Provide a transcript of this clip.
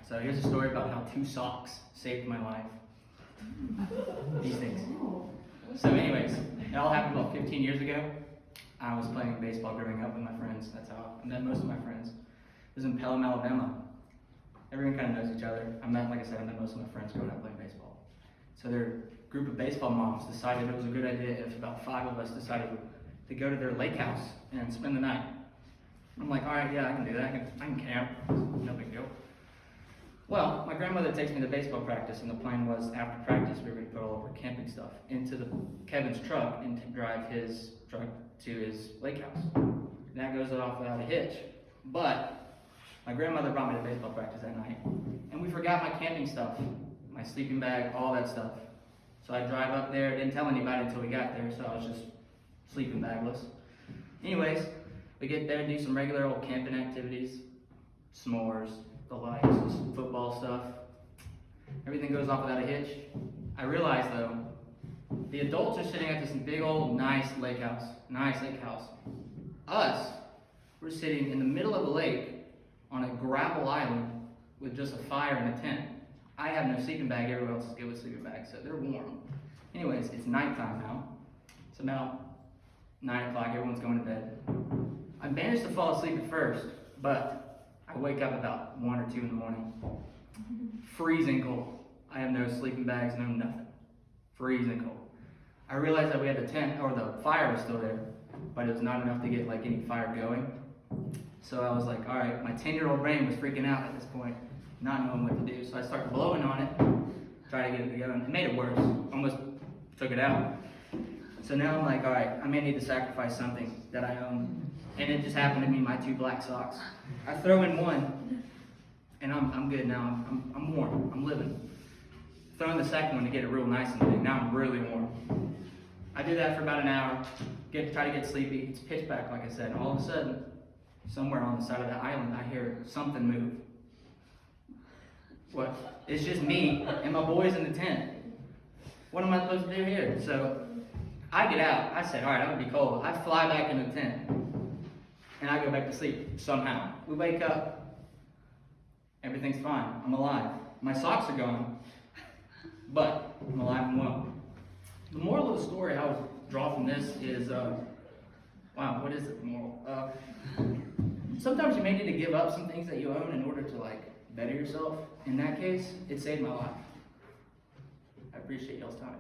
So here's a story about how 2 socks saved my life. These things. So anyways, it all happened about 15 years ago. I was playing baseball growing up with my friends. That's how I met most of my friends. It was in Pelham, Alabama. Everyone kind of knows each other. I met most of my friends growing up playing baseball. So their group of baseball moms decided it was a good idea if about 5 of us decided to go to their lake house and spend the night. I'm like, all right, yeah, I can do that. I can camp. No big deal. Well, my grandmother takes me to baseball practice, and the plan was after practice we were going to put all of our camping stuff into Kevin's truck and drive his truck to his lake house. And that goes off without a hitch. But my grandmother brought me to baseball practice that night, and we forgot my camping stuff, my sleeping bag, all that stuff. So I drive up there, didn't tell anybody until we got there, so I was just sleeping bagless. Anyways, we get there, do some regular old camping activities, s'mores, the lights, football stuff. Everything goes off without a hitch. I realize though, the adults are sitting at this big old nice lake house. Us, we're sitting in the middle of a lake on a gravel island with just a fire and a tent. I have no sleeping bag, everyone else is good with sleeping bags, so they're warm. Anyways, it's nighttime now. It's about 9 o'clock, everyone's going to bed. I managed to fall asleep at first, but I wake up about 1 or 2 in the morning. Freezing cold. I have no sleeping bags, no nothing. Freezing cold. I realized that we had the tent, or the fire was still there, but it was not enough to get like any fire going. So I was like, all right, my 10-year-old brain was freaking out at this point, not knowing what to do. So I started blowing on it, trying to get it to go, and it made it worse. Almost took it out. So now I'm like, all right, I may need to sacrifice something that I own. And it just happened to be my 2 black socks. I throw in one, and I'm good now. I'm warm. I'm living. Throw in the second one to get it real nice and big. Now I'm really warm. I do that for about an hour. Try to get sleepy. It's pitch black, like I said. And all of a sudden, somewhere on the side of the island, I hear something move. What? It's just me and my boys in the tent. What am I supposed to do here? So I get out. I say, all right, I'm gonna be cold. I fly back in the tent. And I go back to sleep somehow. We wake up, everything's fine. I'm alive. My socks are gone, but I'm alive and well. The moral of the story I would draw from this is, wow, what is the moral? Sometimes you may need to give up some things that you own in order to better yourself. In that case, it saved my life. I appreciate y'all's time.